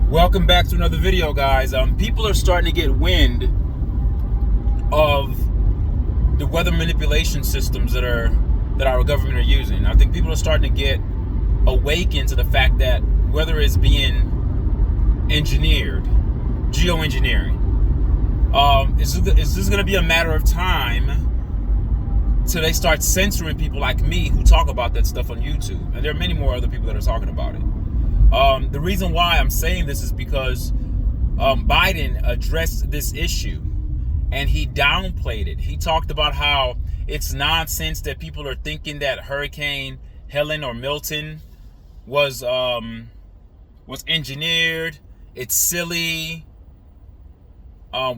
Welcome back to another video, guys. People are starting to get wind of the weather manipulation systems that our government are using. I think people are starting to get awakened to the fact that weather is being engineered, geoengineering. Is this going to be a matter of time till they start censoring people like me who talk about that stuff on YouTube? And there are many more other people that are talking about it. The reason why I'm saying this is because Biden addressed this issue and he downplayed it. He talked about how it's nonsense that people are thinking that Hurricane Helen or Milton was engineered. It's silly.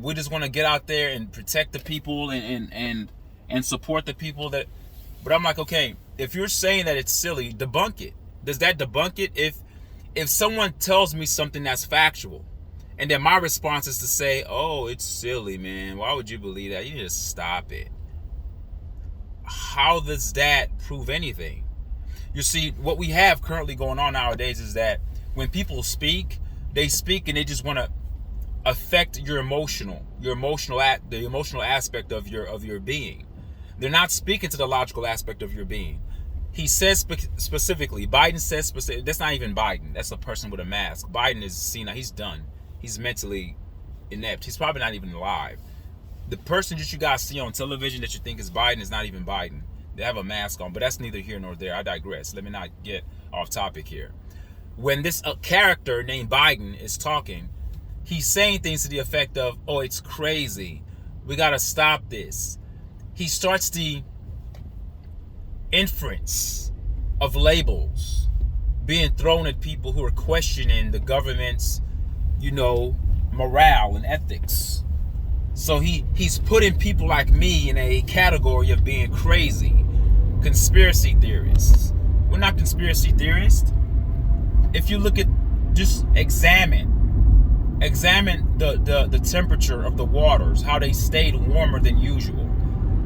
We just want to get out there and protect the people and support the people that. But I'm like, okay, if you're saying that it's silly, debunk it. Does that debunk it? If someone tells me something that's factual, and then my response is to say, oh, it's silly, man, why would you believe that? You need to stop it. How does that prove anything? You see, what we have currently going on nowadays is that when people speak, they speak and they just want to affect the emotional aspect of your being. They're not speaking to the logical aspect of your being. He says specifically, Biden says specifically, that's not even Biden. That's a person with a mask. Biden is senile. He's done. He's mentally inept. He's probably not even alive. The person that you guys see on television that you think is Biden is not even Biden. They have a mask on, but that's neither here nor there. I digress. Let me not get off topic here. When this character named Biden is talking, he's saying things to the effect of, oh, it's crazy. We got to stop this. He starts the inference of labels being thrown at people who are questioning the government's, morale and ethics. So he's putting people like me in a category of being crazy, conspiracy theorists. We're not conspiracy theorists. If you look at, just examine the temperature of the waters, how they stayed warmer than usual.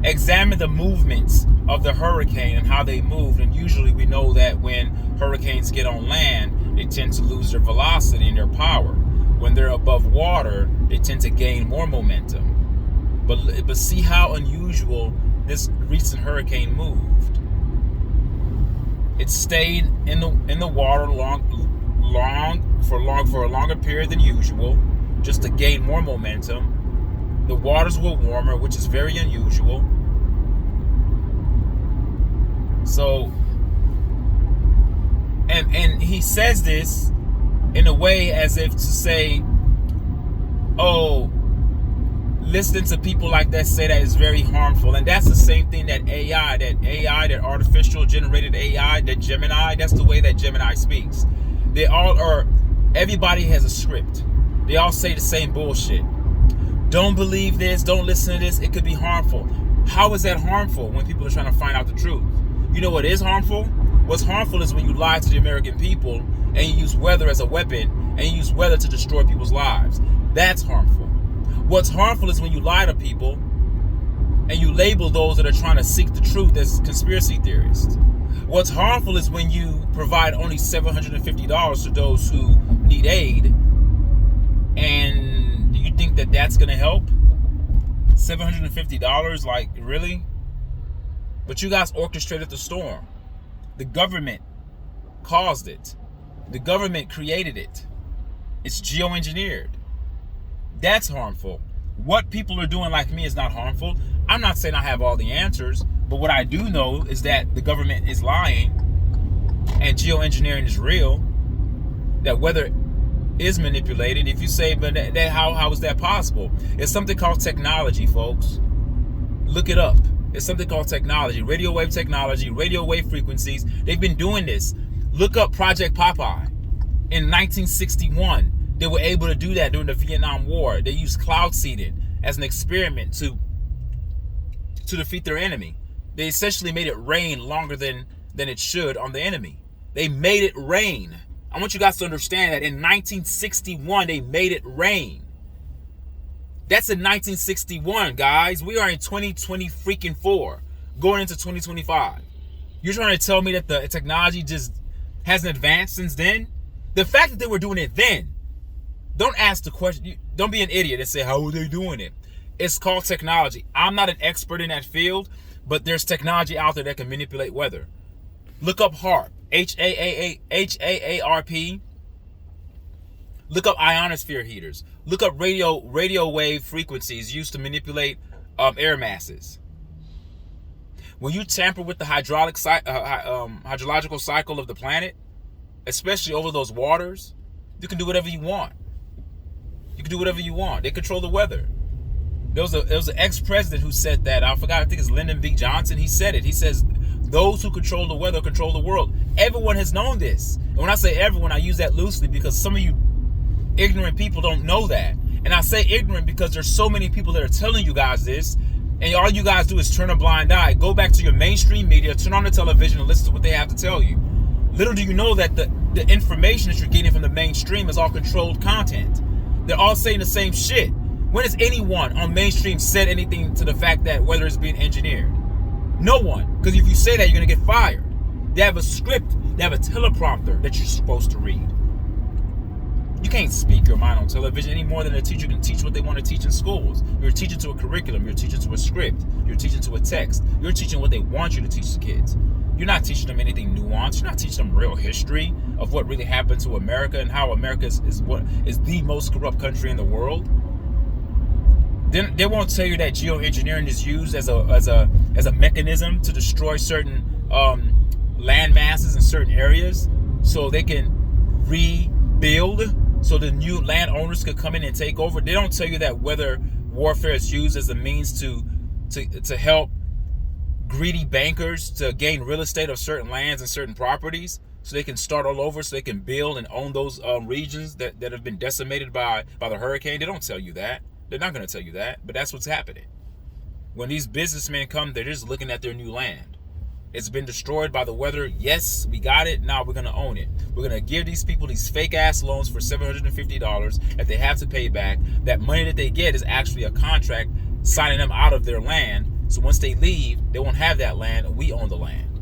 Examine the movements of the hurricane and how they moved. And usually we know that when hurricanes get on land, they tend to lose their velocity and their power. When they're above water, they tend to gain more momentum. But see how unusual this recent hurricane moved. It stayed in the water for a longer period than usual, just to gain more momentum. The waters were warmer, which is very unusual. So, and he says this in a way as if to say, oh, listening to people like that say that is very harmful. And that's the same thing that that artificial generated AI, that Gemini, that's the way that Gemini speaks. They all are, everybody has a script. They all say the same bullshit. Don't believe this, don't listen to this, it could be harmful. How is that harmful when people are trying to find out the truth? You know what is harmful? What's harmful is when you lie to the American people and you use weather as a weapon and you use weather to destroy people's lives. That's harmful. What's harmful is when you lie to people and you label those that are trying to seek the truth as conspiracy theorists. What's harmful is when you provide only $750 to those who need aid, and you think that that's going to help? $750? Like, really? But you guys orchestrated the storm. The government caused it. The government created it. It's geoengineered. That's harmful. What people are doing like me is not harmful. I'm not saying I have all the answers, but what I do know is that the government is lying and geoengineering is real, that weather is manipulated. If you say, but how is that possible? It's something called technology, folks. Look it up. It's something called technology, radio wave technology, radio wave frequencies. They've been doing this. Look up Project Popeye. In 1961, they were able to do that during the Vietnam War. They used cloud seeding as an experiment to defeat their enemy. They essentially made it rain longer than it should on the enemy. They made it rain. I want you guys to understand that in 1961, they made it rain. That's in 1961, guys. We are in 2020 freaking 4, going into 2025. You're trying to tell me that the technology just hasn't advanced since then? The fact that they were doing it then Don't ask the question. Don't be an idiot and say, how are they doing it? It's called technology. I'm not an expert in that field, but there's technology out there that can manipulate weather. Look up HAARP, HAARP. Look up ionosphere heaters. Look up radio wave frequencies used to manipulate air masses. When you tamper with the hydrological cycle of the planet, especially over those waters, you can do whatever you want. You can do whatever you want. They control the weather. There was an ex-president who said that. I forgot. I think it's Lyndon B. Johnson. He said it. He says, those who control the weather control the world. Everyone has known this. And when I say everyone, I use that loosely because some of you ignorant people don't know that. And I say ignorant because there's so many people that are telling you guys this, and all you guys do is turn a blind eye. Go back to your mainstream media, turn on the television, and listen to what they have to tell you. Little do you know that the information that you're getting from the mainstream is all controlled content. They're all saying the same shit. When has anyone on mainstream said anything to the fact that weather is being engineered? No one. Because if you say that, you're going to get fired. They have a script. They have a teleprompter that you're supposed to read. You can't speak your mind on television any more than a teacher can teach what they want to teach in schools. You're teaching to a curriculum. You're teaching to a script. You're teaching to a text. You're teaching what they want you to teach the kids. You're not teaching them anything nuanced. You're not teaching them real history of what really happened to America and how America is the most corrupt country in the world. Then they won't tell you that geoengineering is used as a mechanism to destroy certain land masses in certain areas so they can rebuild, so the new landowners could come in and take over. They don't tell you that weather warfare is used as a means to help greedy bankers to gain real estate of certain lands and certain properties so they can start all over, so they can build and own those regions that have been decimated by the hurricane. They don't tell you that. They're not going to tell you that, but that's what's happening. When these businessmen come, they're just looking at their new land. It's been destroyed by the weather. Yes, we got it. Now we're going to own it. We're going to give these people these fake-ass loans for $750 that they have to pay back. That money that they get is actually a contract signing them out of their land. So once they leave, they won't have that land. We own the land.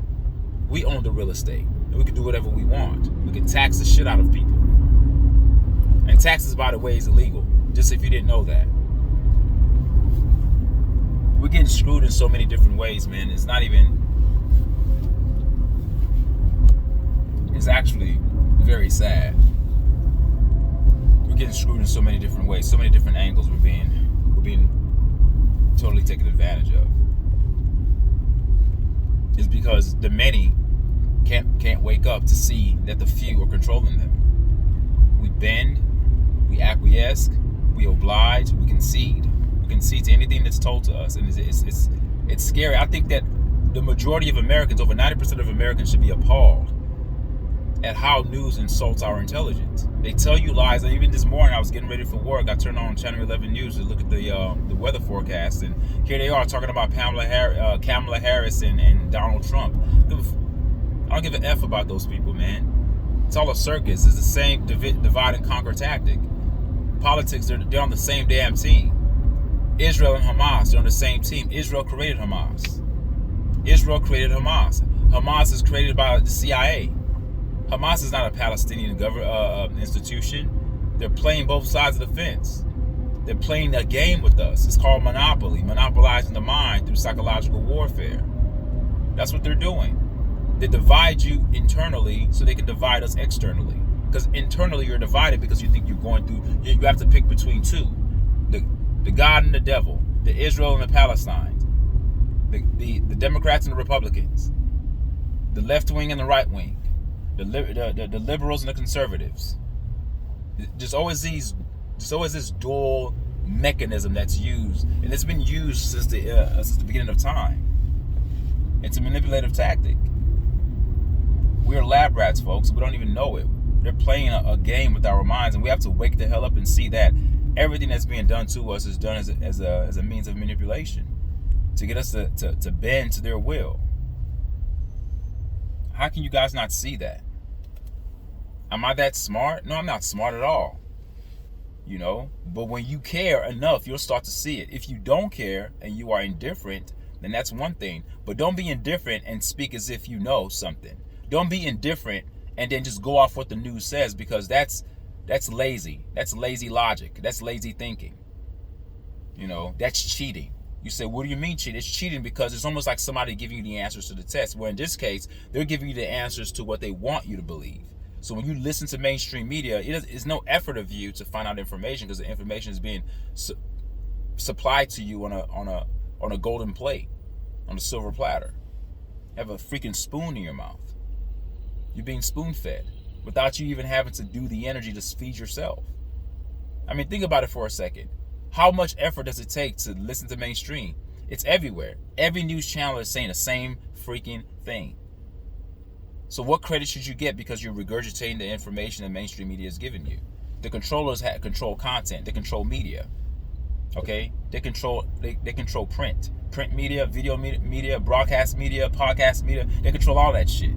We own the real estate. And we can do whatever we want. We can tax the shit out of people. And taxes, by the way, is illegal. Just if you didn't know that. We're getting screwed in so many different ways, man. It's not even... It's actually very sad. We're getting screwed in so many different ways. So many different angles we're being totally taken advantage of. It's because the many can't wake up to see that the few are controlling them. We bend, we acquiesce, we oblige, we concede. We concede to anything that's told to us, and it's scary. I think that the majority of Americans, over 90% of Americans, should be appalled at how news insults our intelligence. They tell you lies. And even this morning, I was getting ready for work. I turned on Channel 11 News to look at the weather forecast, and here they are talking about Kamala Harris and Donald Trump. I don't give an F about those people, man. It's all a circus. It's the same divide and conquer tactic. Politics, they're on the same damn team. Israel and Hamas, they're on the same team. Israel created Hamas. Hamas is created by the CIA. Hamas is not a Palestinian institution. They're playing both sides of the fence. They're playing a game with us. It's called monopoly, monopolizing the mind through psychological warfare. That's what they're doing. They divide you internally so they can divide us externally. Because internally you're divided because you think you're going through, you have to pick between two. The God and the devil, the Israel and the Palestine, the Democrats and the Republicans, the left wing and the right wing, the liberals and the conservatives. There's always this dual mechanism that's used, and it's been used since the beginning of time. It's a manipulative tactic. We're lab rats, folks. We don't even know it. They're playing a game with our minds, and we have to wake the hell up and see that everything that's being done to us is done as a means of manipulation to get us to bend to their will. How can you guys not see that? Am I that smart? No, I'm not smart at all. You know, but when you care enough, you'll start to see it. If you don't care and you are indifferent, then that's one thing. But don't be indifferent and speak as if you know something. Don't be indifferent and then just go off what the news says, because that's That's lazy. That's lazy logic. That's lazy thinking. That's cheating. You say, what do you mean cheating? It's cheating because it's almost like somebody giving you the answers to the test, where in this case, they're giving you the answers to what they want you to believe. So when you listen to mainstream media, it's no effort of you to find out information, because the information is being supplied to you on a golden plate, on a silver platter. You have a freaking spoon in your mouth. You're being spoon-fed without you even having to do the energy to feed yourself. I mean, think about it for a second. How much effort does it take to listen to mainstream? It's everywhere. Every news channel is saying the same freaking thing. So what credit should you get because you're regurgitating the information that mainstream media is giving you? The controllers control content. They control media. Okay? They control print media, video media, broadcast media, podcast media. They control all that shit.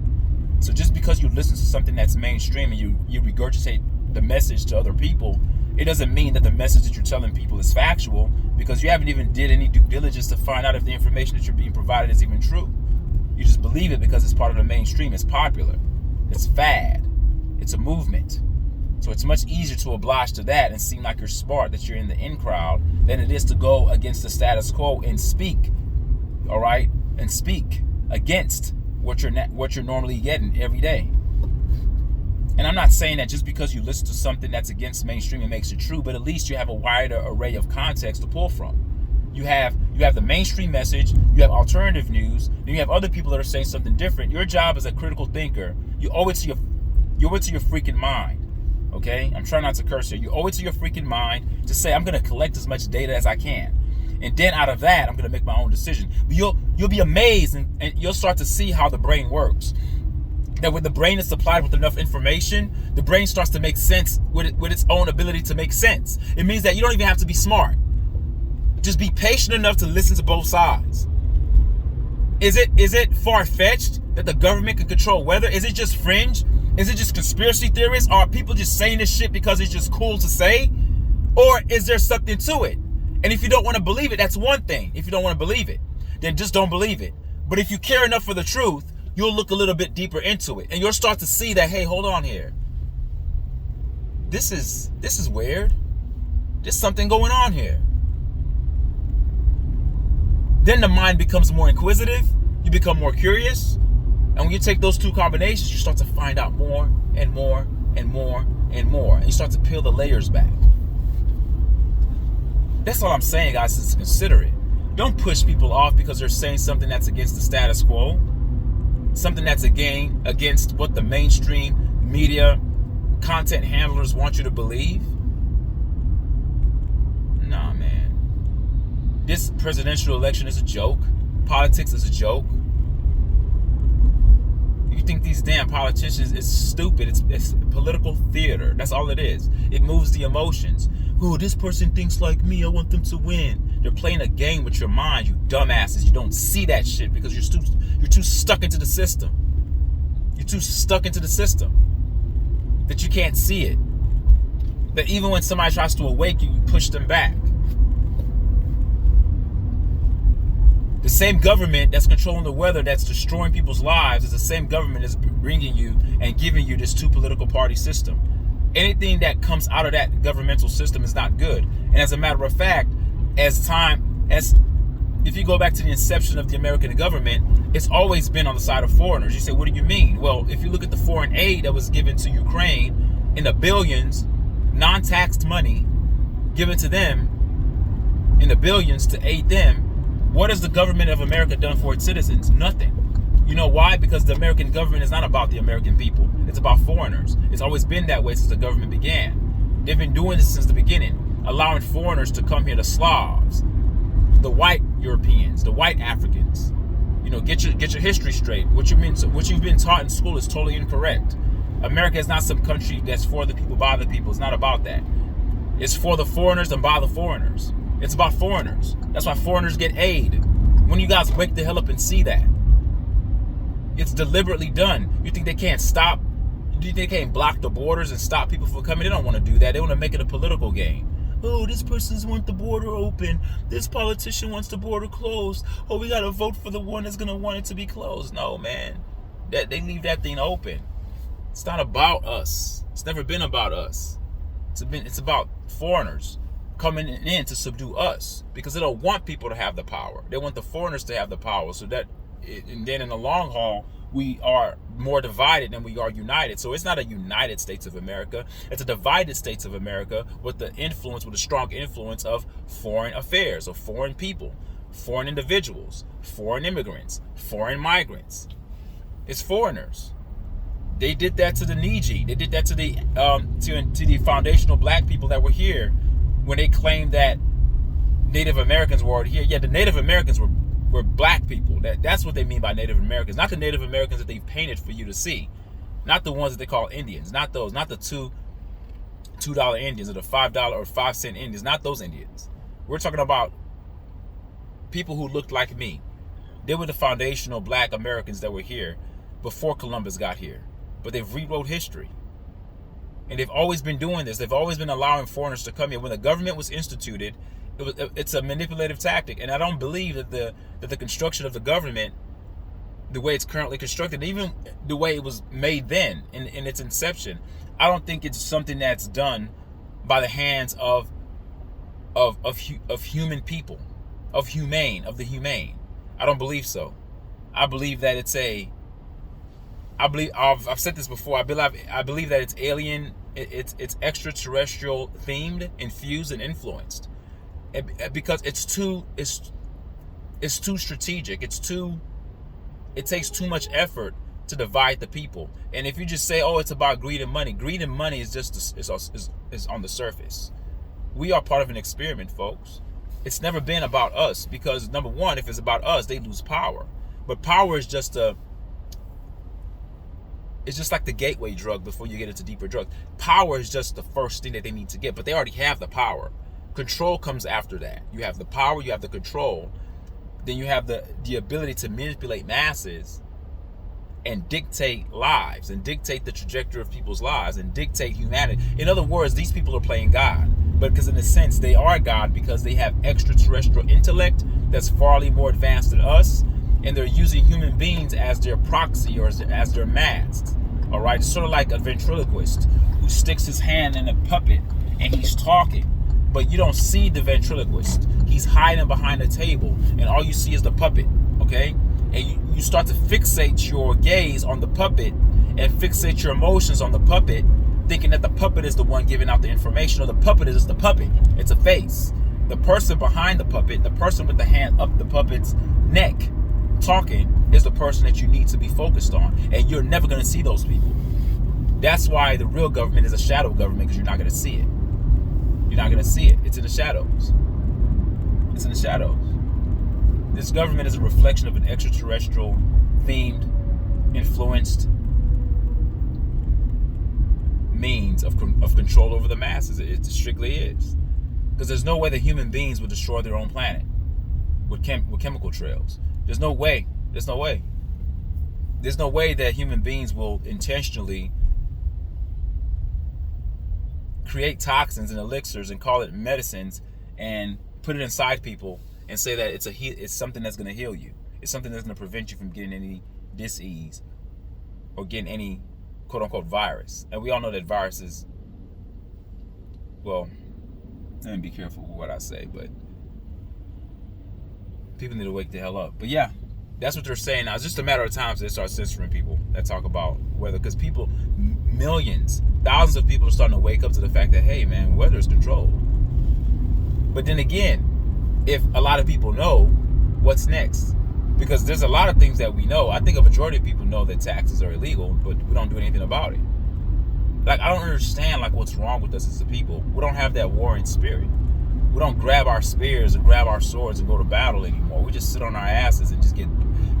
So just because you listen to something that's mainstream and you regurgitate the message to other people, it doesn't mean that the message that you're telling people is factual, because you haven't even did any due diligence to find out if the information that you're being provided is even true. You just believe it because it's part of the mainstream. It's popular. It's fad. It's a movement. So it's much easier to oblige to that and seem like you're smart, that you're in the in crowd, than it is to go against the status quo and speak. All right? And speak against what you're normally getting every day. And I'm not saying that just because you listen to something that's against mainstream it makes it true, but at least you have a wider array of context to pull from. You have the mainstream message, you have alternative news, then you have other people that are saying something different. Your job as a critical thinker, you owe it to your freaking mind. Okay? I'm trying not to curse here. You owe it to your freaking mind to say, I'm going to collect as much data as I can. And then out of that, I'm going to make my own decision. But you'll be amazed and you'll start to see how the brain works. That when the brain is supplied with enough information, the brain starts to make sense with its own ability to make sense. It means that you don't even have to be smart. Just be patient enough to listen to both sides. Is it far-fetched that the government can control weather? Is it just fringe? Is it just conspiracy theorists? Are people just saying this shit because it's just cool to say? Or is there something to it? And if you don't want to believe it, that's one thing. If you don't want to believe it, then just don't believe it. But if you care enough for the truth, you'll look a little bit deeper into it. And you'll start to see that, hey, hold on here. This is weird. There's something going on here. Then the mind becomes more inquisitive. You become more curious. And when you take those two combinations, you start to find out more and more and more and more. And you start to peel the layers back. That's all I'm saying, guys, is consider it. Don't push people off because they're saying something that's against the status quo. Something that's against what the mainstream media content handlers want you to believe. Nah, man. This presidential election is a joke. Politics is a joke. You think these damn politicians is stupid. It's political theater. That's all it is. It moves the emotions. Oh, this person thinks like me. I want them to win. They're playing a game with your mind, you dumbasses. You don't see that shit because you're too stuck into the system. You're too stuck into the system that you can't see it. That even when somebody tries to awake you, you push them back. The same government that's controlling the weather, that's destroying people's lives, is the same government that's bringing you and giving you this two political party system. Anything that comes out of that governmental system is not good. And as a matter of fact, if you go back to the inception of the American government, it's always been on the side of foreigners. You say, what do you mean? Well, if you look at the foreign aid that was given to Ukraine in the billions, non-taxed money given to them in the billions to aid them, what has the government of America done for its citizens? Nothing. You know why? Because the American government is not about the American people. It's about foreigners. It's always been that way since the government began. They've been doing this since the beginning, allowing foreigners to come here, the Slavs, the white Europeans, the white Africans. You know, get your history straight. What you've been taught in school is totally incorrect. America is not some country that's for the people, by the people. It's not about that. It's for the foreigners and by the foreigners. It's about foreigners. That's why foreigners get aid. When you guys wake the hell up and see that. It's deliberately done. You think they can't stop? You think they can't block the borders and stop people from coming? They don't want to do that. They want to make it a political game. Oh, this person's want the border open. This politician wants the border closed. Oh, we got to vote for the one that's going to want it to be closed. No, man. They leave that thing open. It's not about us. It's never been about us. It's about foreigners coming in to subdue us, because they don't want people to have the power. They want the foreigners to have the power, so that, and then in the long haul, we are more divided than we are united. So it's not a United States of America. It's a divided States of America with a strong influence of foreign affairs, of foreign people, foreign individuals, foreign immigrants, foreign migrants. It's foreigners. They did that to the Niji. They did that to the foundational black people that were here when they claimed that Native Americans were here. Yeah, the Native Americans were black people. That's what they mean by Native Americans. Not the Native Americans that they've painted for you to see. Not the ones that they call Indians. Not those. Not the $2 Indians or the $5 or 5-cent Indians. Not those Indians. We're talking about people who looked like me. They were the foundational black Americans that were here before Columbus got here. But they've rewrote history. And they've always been doing this. They've always been allowing foreigners to come here. When the government was instituted, it's a manipulative tactic. And I don't believe that the construction of the government, the way it's currently constructed, even the way it was made then in its inception, I don't think it's something that's done by the hands of human people, of the humane. I don't believe so. I believe that I've said this before. I believe that it's alien, it's extraterrestrial themed, infused, and influenced, because it's too strategic. It takes too much effort to divide the people. And if you just say, "Oh, it's about greed and money is just is on the surface." We are part of an experiment, folks. It's never been about us, because number one, if it's about us, they lose power. But power is it's just like the gateway drug before you get into deeper drugs. Power is just the first thing that they need to get, but they already have the power. Control comes after that. You have the power, you have the control, then you have the ability to manipulate masses and dictate lives, and dictate the trajectory of people's lives, and dictate humanity. In other words, these people are playing God. But because in a sense, they are God, because they have extraterrestrial intellect that's far more advanced than us, and they're using human beings as their proxy or as their masks. All right, it's sort of like a ventriloquist who sticks his hand in a puppet and he's talking, but you don't see the ventriloquist. He's hiding behind a table, and all you see is the puppet. Okay, and you start to fixate your gaze on the puppet and fixate your emotions on the puppet, thinking that the puppet is the one giving out the information, or the puppet is just the puppet. It's a face. The person behind the puppet, the person with the hand up the puppet's neck, talking, is the person that you need to be focused on, and you're never going to see those people. That's why the real government is a shadow government, because you're not going to see it. You're not going to see it. It's in the shadows. It's in the shadows. This government is a reflection of an extraterrestrial themed, influenced means of control over the masses. It strictly is, because there's no way that human beings would destroy their own planet with chemical trails. There's no way. There's no way. There's no way that human beings will intentionally create toxins and elixirs and call it medicines and put it inside people and say that it's something that's going to heal you. It's something that's going to prevent you from getting any disease or getting any quote-unquote virus. And we all know that viruses, well, let me be careful with what I say, but people need to wake the hell up. But yeah, that's what they're saying now. It's just a matter of time till they start censoring people that talk about weather, because people, millions, thousands of people are starting to wake up to the fact that, hey man, weather is controlled. But then again, if a lot of people know, what's next? Because there's a lot of things that we know. I think a majority of people know that taxes are illegal, but we don't do anything about it. Like, I don't understand what's wrong with us as a people. We don't have that warring spirit. We don't grab our spears and grab our swords and go to battle anymore. We just sit on our asses and just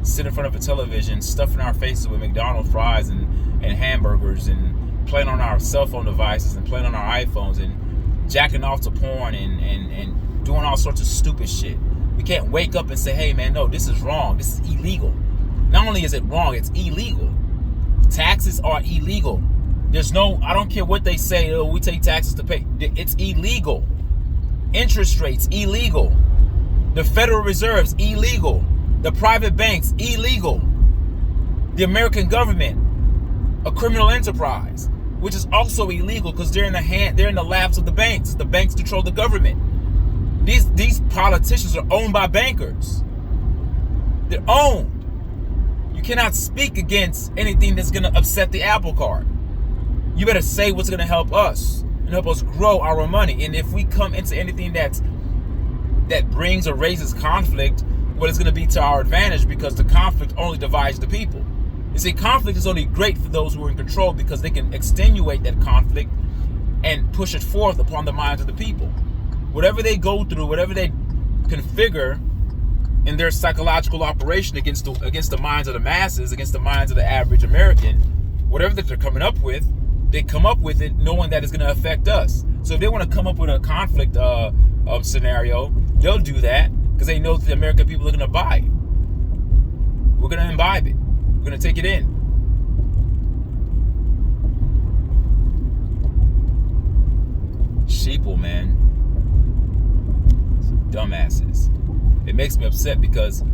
sit in front of a television, stuffing our faces with McDonald's fries and hamburgers, and playing on our cell phone devices and playing on our iPhones and jacking off to porn and doing all sorts of stupid shit. We can't wake up and say, hey man, no, this is wrong. This is illegal. Not only is it wrong, it's illegal. Taxes are illegal. I don't care what they say, oh, we take taxes to pay. It's illegal. Interest rates, illegal. The Federal Reserve's illegal. The private banks, illegal. The American government, a criminal enterprise. which is also illegal because they're in the laps of the banks. The banks control the government. These politicians are owned by bankers. They're owned. You cannot speak against anything that's going to upset the apple cart. You better say what's going to help us and help us grow our money. And if we come into anything that brings or raises conflict, well, it's going to be to our advantage, because the conflict only divides the people. You see, conflict is only great for those who are in control, because they can extenuate that conflict and push it forth upon the minds of the people. Whatever they go through, whatever they configure in their psychological operation against the minds of the masses, against the minds of the average American, whatever that they're coming up with, they come up with it knowing that it's going to affect us. So if they want to come up with a conflict scenario, they'll do that because they know that the American people are going to buy it. We're going to imbibe it. We're going to take it in. Sheeple, man. Dumbasses. It makes me upset because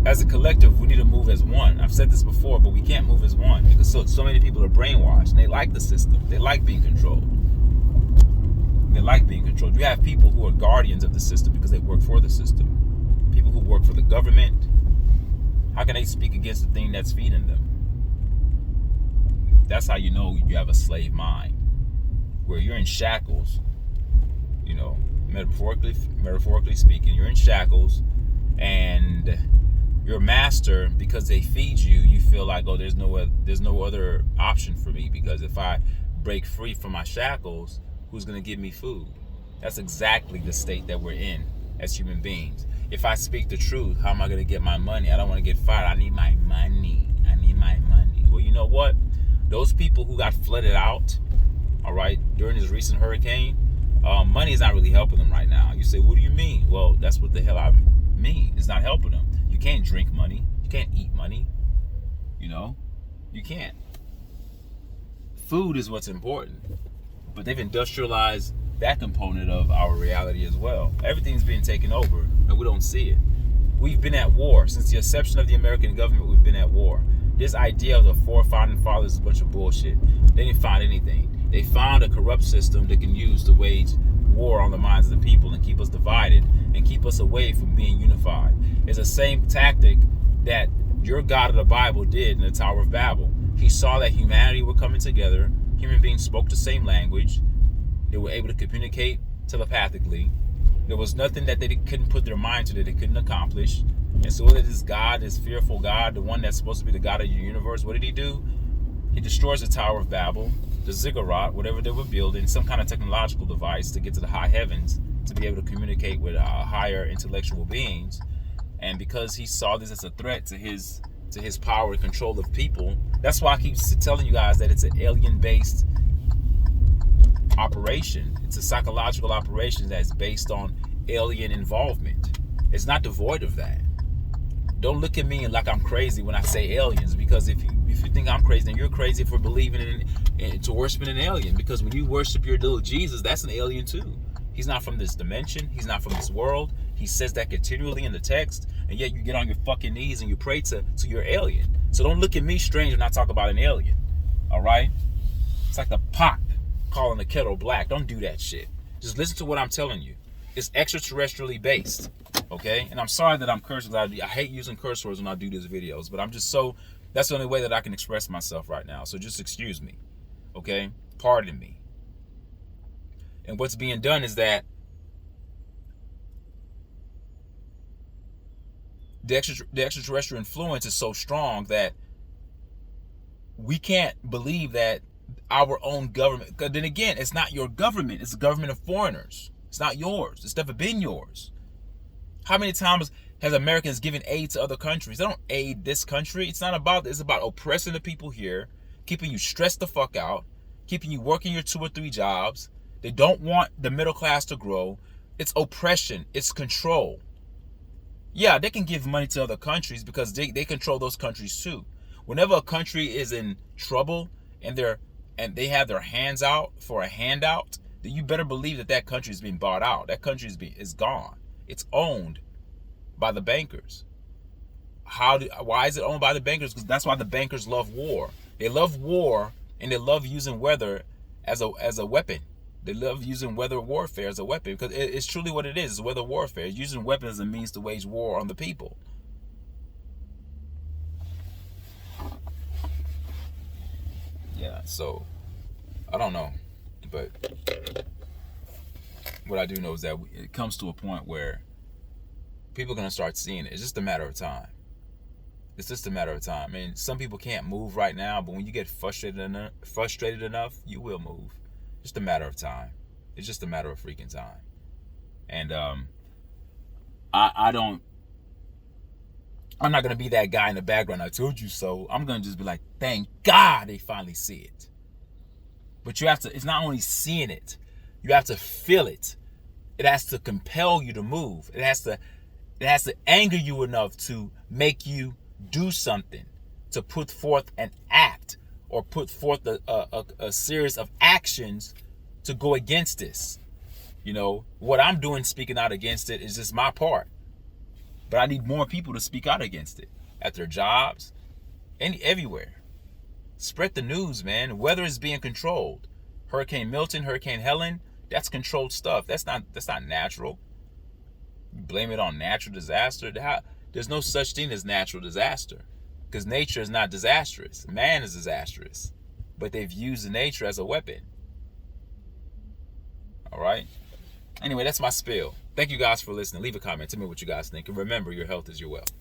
as a collective, we need to move as one. I've said this before, but we can't move as one because so many people are brainwashed. And they like the system. They like being controlled. They like being controlled. You have people who are guardians of the system because they work for the system. People who work for the government. How can they speak against the thing that's feeding them? That's how you know you have a slave mind, where you're in shackles. You know, metaphorically speaking, you're in shackles, and your master, because they feed you, you feel like, oh, there's no other option for me, because if I break free from my shackles, who's going to give me food? That's exactly the state that we're in as human beings. If I speak the truth, how am I going to get my money? I don't want to get fired. I need my money. Well, you know what? Those people who got flooded out, all right, during this recent hurricane, money is not really helping them right now. You say, what do you mean? Well, that's what the hell I mean. It's not helping them. You can't drink money. You can't eat money. You know? You can't. Food is what's important. But they've industrialized that component of our reality as well. Everything's being taken over, and we don't see it. We've been at war. Since the inception of the American government, we've been at war. This idea of the four founding fathers is a bunch of bullshit. They didn't find anything. They found a corrupt system that can use to wage war on the minds of the people and keep us divided and keep us away from being unified. It's the same tactic that your God of the Bible did in the Tower of Babel. He saw that humanity were coming together. Human beings spoke the same language. They were able to communicate telepathically. There was nothing that they couldn't put their mind to that they couldn't accomplish. And so that this God, this fearful God, the one that's supposed to be the God of your universe, what did he do? He destroys the Tower of Babel, the ziggurat, whatever they were building, some kind of technological device to get to the high heavens, to be able to communicate with higher intellectual beings. And because he saw this as a threat to his power and control of people, that's why I keep telling you guys that it's an alien-based operation. It's a psychological operation that's based on alien involvement. It's not devoid of that. Don't look at me like I'm crazy when I say aliens, because if you think I'm crazy, then you're crazy for believing to worshiping an alien. Because when you worship your little Jesus, that's an alien too. He's not from this dimension. He's not from this world. He says that continually in the text, and yet you get on your fucking knees and you pray to your alien. So don't look at me strange when I talk about an alien. All right? It's like the pot calling the kettle black. Don't do that shit. Just listen to what I'm telling you. It's extraterrestrially based. Okay? And I'm sorry that I'm cursing. I hate using curse words when I do these videos, but I'm just so, that's the only way that I can express myself right now. So just excuse me. Okay? Pardon me. And what's being done is that the extraterrestrial influence is so strong that we can't believe that our own government, because then again, it's not your government, it's the government of foreigners. It's not yours. It's never been yours. How many times has Americans given aid to other countries? They don't aid this country. It's not about this. It's about oppressing the people here, keeping you stressed the fuck out, keeping you working your 2 or 3 jobs. They don't want the middle class to grow. It's oppression. It's control. Yeah, they can give money to other countries because they control those countries too. Whenever a country is in trouble and they have their hands out for a handout, then you better believe that country is being bought out. That country is gone. It's owned by the bankers. Why is it owned by the bankers? Because that's why the bankers love war. They love war And they love using weather as a weapon. They love using weather warfare as a weapon because it's truly what it is. It's weather warfare. It's using weapons as a means to wage war on the people. Yeah, so I don't know, but what I do know is that it comes to a point where people are going to start seeing it. It's just a matter of time. It's just a matter of time. I mean, some people can't move right now, but when you get frustrated enough, you will move. Just a matter of time. It's just a matter of freaking time. And I'm not going to be that guy in the background, I told you so. I'm going to just be like, thank God they finally see it. But you have to, it's not only seeing it, you have to feel it. It has to compel you to move. It has to anger you enough to make you do something, to put forth an act or put forth a series of actions to go against this. You know, what I'm doing speaking out against it is just my part. But I need more people to speak out against it at their jobs and everywhere. Spread the news, man. Weather is being controlled. Hurricane Milton, Hurricane Helen, that's controlled stuff. That's not natural. You blame it on natural disaster. There's no such thing as natural disaster because nature is not disastrous. Man is disastrous. But they've used nature as a weapon. All right? Anyway, that's my spiel. Thank you guys for listening. Leave a comment. Tell me what you guys think. And remember, your health is your wealth.